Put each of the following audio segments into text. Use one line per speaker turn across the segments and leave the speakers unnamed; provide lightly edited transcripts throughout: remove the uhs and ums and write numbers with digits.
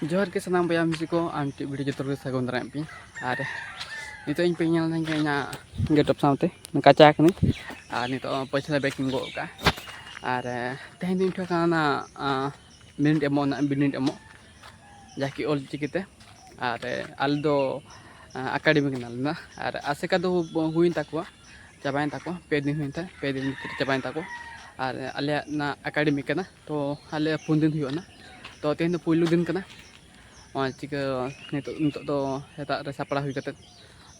जोहर के सनाम बया मिसी को आमटी वीडियो जतो सागुन दाराम पी आर नितो इन पे ñal nañ ko ina getup सामते काचा कनी आर नितो पैसा बेकिंग गो का आर तेहन दिन ठकाना मिनिट एमो ना मिनिट एमो जाकी ऑल चिकिते आर आल दो एकेडमी कनालना आर आसेका दो हुइन ताको चाबाइन ताको पे दिन हुइन ता पे दिन चाबाइन ताको आर आले ना एकेडमी कना तो आले 4 दिन हुइना तो तेहन पुइलु दिन कना चिका नितो तो हेता रे सापड़ा हुई कते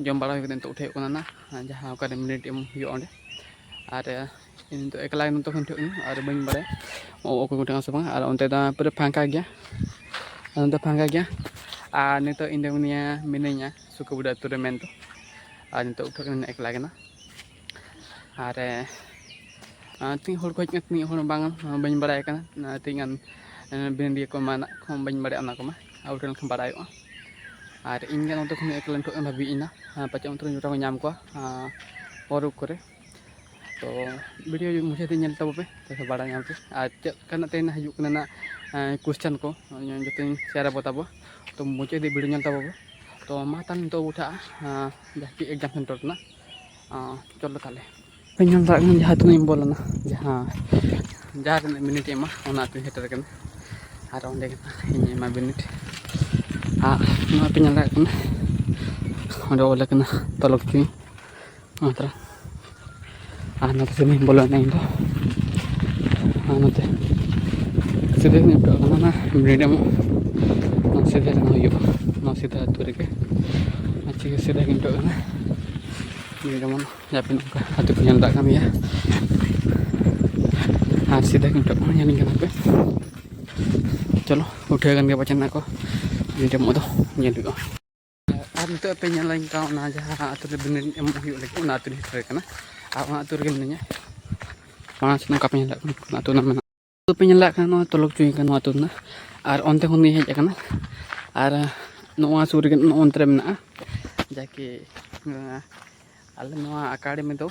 जम बड़ा हुई कते उठे कना ना जहां का मिनिट एम हुई ओंडे आर इन तो एकला न तो खंठो आर बइन बड़े ओ को गोटे से आर ओंते दा पूरे फांका गया ओंते फांका गया आर नितो इंडेमनिया मिनैया सुकबुडा तुरे मेन तो आर नितो उठो कना एकला गना आर तीन होड़ को तीन होड़ बांग बइन बड़ा कना तीन बिंदी को माना खम बइन बड़े अना को मा आउटन खम बड़ायो आर इनगे नोते खन एकलन तो भाबी इना पाचे उतर जोटा को नाम को और करे तो वीडियो मुझे ते नेल तबे ते बड़ा नाम पे आ चेक कना तेन हजु कना ना क्वेश्चन को जते शेयर बताबो तो मुझे दे वीडियो नेल तबे तो मातान तो उठा जाकी एग्जाम सेंटर ना चलो ताले पेनल दा जहां तुनी बोलना जहां जार मिनिट एमा ओना ते हेटर कना आर ओंडे कना मा मिनिट ᱱᱚᱣᱟ ᱯᱮ ᱧᱮᱞ ᱫᱟᱲᱮᱭᱟᱜ ᱠᱟᱱᱟ ᱚᱸᱰᱮ ᱚᱞ ᱟᱠᱟᱱᱟ ᱛᱚᱞᱚᱠ ᱪᱩᱭ ᱱᱚᱛᱮ ᱟᱨ ᱱᱚᱛᱮ ᱥᱮᱫᱤᱧ ᱵᱚᱞᱚᱭᱮᱱᱟ ᱤᱧ ᱫᱚ ᱟᱨ ᱱᱚᱛᱮ ᱥᱤᱫᱷᱟᱹ ᱜᱤᱧ ᱩᱴᱟᱹᱜ ᱠᱟᱱᱟ ᱚᱱᱟ ᱵᱨᱤᱰ ᱮᱢᱚᱜ ᱱᱚᱣᱟ ᱥᱤᱫᱷᱟᱹ ᱨᱮ ᱦᱩᱭᱩᱜᱼᱟ ᱱᱚᱣᱟ ᱥᱤᱫᱷᱟᱹ ᱟᱹᱛᱩ ᱨᱮᱜᱮ ᱟᱨ ᱪᱤᱠᱟᱹ ᱥᱤᱫᱷᱟᱹ ᱜᱤᱧ ᱩᱴᱟᱹᱜ ᱠᱟᱱᱟ ᱵᱨᱤᱰ ᱮᱢᱚᱜ ᱡᱟᱯᱮ ᱱᱚᱝᱠᱟ ᱟᱹᱛᱩ ᱯᱮ ᱧᱮᱞ ᱫᱟᱲᱮᱭᱟᱜ ᱠᱟᱱ ᱜᱮᱭᱟ ᱟᱨ ᱥᱤᱫᱷᱟᱹ ᱜᱤᱧ ᱩᱴᱟᱹᱜ ᱠᱟᱱᱟ ᱧᱮᱞᱤᱧ ᱠᱟᱱᱟ ᱯᱮ चलो उठे गन के बचन को वीडियो मो दो नेल हुआ आर नितो पे नेलाइन का ना जहां आतु रे बिन एम हुई लेके ना आतु हिटर कना आ ना आतु रे मिनया पांच नो का पे नेला ना आतु ना मेना तो पे नेला का नो तलक चुई का नो आतु ना आर ओनते खन हेज कना आर नोआ सुर के नो ओनते मेना जाके आले नोआ एकेडमी दो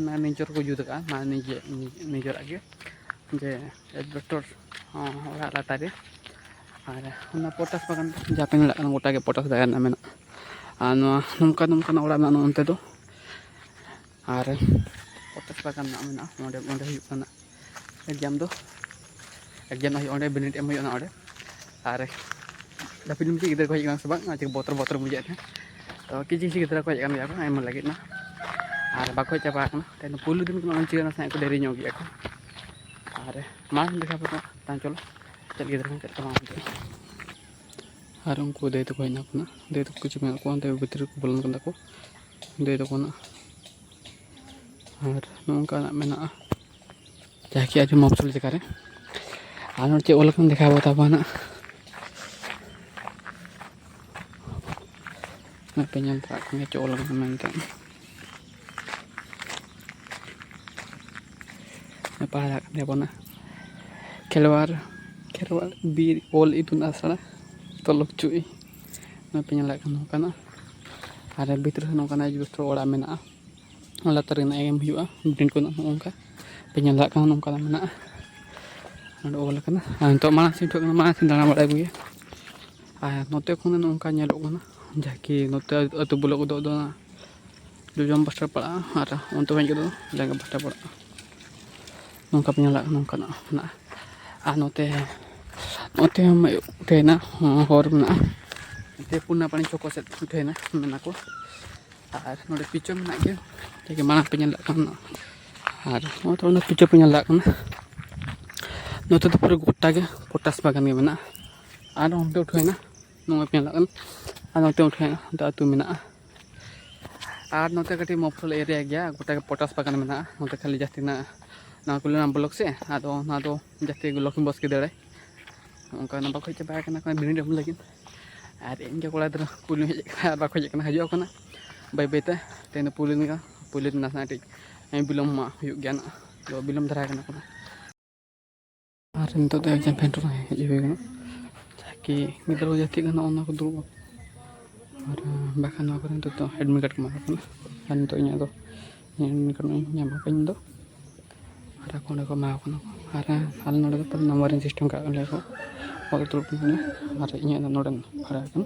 ना निजर को जुद का ना निजे निजर आगे जे एडवेक्टर ओरा लातारे आर उना पोटास बागान जापेन लागान गोटा के पोटास दागान मेना आ नोंका नोंका ओरा ना ओनते दो आर पोटास बागान ना मेना ओंडे ओंडे हुई कना एग्जाम हुई ओंडे बिनिट एम हुई ना ओंडे आर जापिन मिटी गिदर को हिगान से बांग आचे बोतर बोतर बुझे थे तो किछि गिदर को हिगान या को आइम लागि ना आर बाको चाबा कना तेन पुलु दिन को चिना ना को देरी ᱧᱚᱜ ᱜᱮᱭᱟ को आर मान देखा पता तान चलो चल गिदर को चल आर उनको दे तो कोई ना अपना दे तो कुछ में को अंते भीतर को बोलन कंदा को दे तो कोना आर नोंका ना मेना जाकी आज मफसल जगह रे आर चे ओलकन देखा बता बना मैं पेनल ट्रैक में चे ओलकन मेनते मैं पढ़ा करने बना खेलवार बीर ओल इतुन आसड़ा तलक चुई मैं पेनल कना आर भीतर नोकना जुस्त्र ओड़ा मेना लातर ना एम हुआ बिटिन को नोंका पेनल कना नोंका मेना ओंडे ओल कना तो माना सिन ठो माना सिन दाना बड़ा गुए आ नोते खन नोंका नेलो कना जाकी नोते अतु ब्लॉक दो ना जोजम बस्टर पड़ा आर उन तो हेज दो जागा बस्टर पड़ा नोंका पेनल नोंका ना आ नोते हम उठेना हर ना ते पुना पानी चोको से उठेना मेना को आर नोडे पिचो मेना के ठीक माना पेनल कना आर नोते ओना पिचो पेनल कना नोते तो पूरा गोटा के पोटास बागान के मेना आर ओंते उठेना नोंगा पेनल कन आर नोते उठेना तो आतु मेना आर नोते कटी मफसल एरिया गया गोटा के पोटास बागान मेना नोते खाली जास्ती ना ना कुले ना ब्लॉक से आदो ना दो जास्ती लक्ष्मी बस के दड़े उनका ना बाखो चाबा कना को बिनिड हम लगिन आर इनके कोड़ा दर पुल हेज कना बाखो हेज कना हजो कना बाय बायते तेन पुलिन ना साटी बिलम मा हुयु गया ना तो बिलम धरा कना को आर नितो तो एग्जाम सेंटर हेज हुई कना जाकी गिदर को जाती कना ओना को दुरु आर बाखान को नितो तो एडमिट कार्ड मा कना आर नितो इnya दो एडमिट कार्ड ᱧᱟᱢ कइन दो आर कोने को मा कना आर हाल नोडे तो नंबरिंग सिस्टम का ले को ᱚᱞ ᱫᱩᱲᱩᱵ ᱠᱟᱱᱟ ᱟᱨ ᱤᱧᱟᱹᱜ ᱫᱚ ᱱᱚᱰᱮ ᱵᱷᱟᱲᱟ ᱠᱟᱱᱟ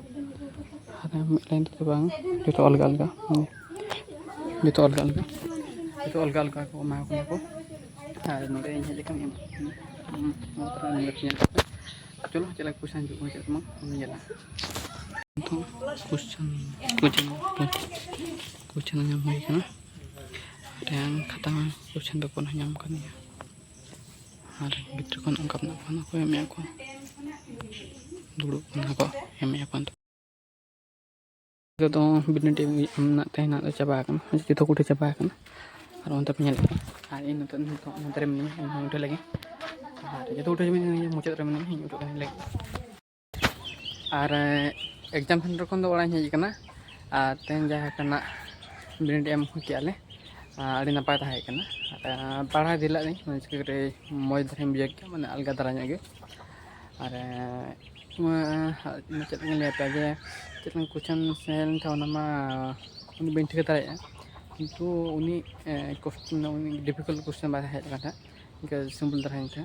ᱟᱨ ᱢᱤᱫ ᱞᱟᱭᱤᱱ ᱛᱮᱫᱚ ᱵᱟᱝ ᱡᱚᱛᱚ ᱟᱞᱜᱟ ᱟᱞᱜᱟ ᱡᱚᱛᱚ ᱟᱞᱜᱟ ᱟᱞᱜᱟ ᱡᱚᱛᱚ ᱟᱞᱜᱟ ᱟᱞᱜᱟ ko ᱮᱢᱟ ᱠᱚ ᱠᱟᱱᱟ ᱠᱚ ᱟᱨ ᱱᱚᱰᱮ ᱤᱧ ᱦᱮᱡ ᱟᱠᱟᱱ चलो चला क्वेश्चन जो मुझे तुम मिला तो क्वेश्चन क्वेश्चन नाम हुई है yang kata क्वेश्चन पेपर नाम करनी है और गिद्र को नंकप ना पाना को एम को दुड़ुब ना को एम अपन तो बिना टीम ना तहना तो चाबा kan itu ko चाबा kan और उन तब nyala और इन तो नंतर में नहीं उठे लगे और ये तो उठे में मुझे तो में नहीं उठे लगे और एग्जाम सेंटर खन दो ओड़ा हेज कना और तेन जहाँ कना बिनिट एम कियाले आड़ी नपाय ताहे कना पढ़ा दिला नहीं चिकरे मज धरम बिया के माने अलगा दरा गे और चेक लेपे जे चेक क्वेश्चन सेल था ओनामा उनी बेन ठीक तारे किंतु उनी क्वेश्चन उनी डिफिकल्ट क्वेश्चन बा हेज कना के सिंपल दरा था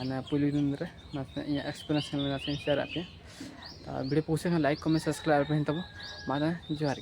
अना पुली दिन रे नाते एक्सपीरियंस में नाते शेयर आपे video post like comment subscribe पे तब मारा जोहार।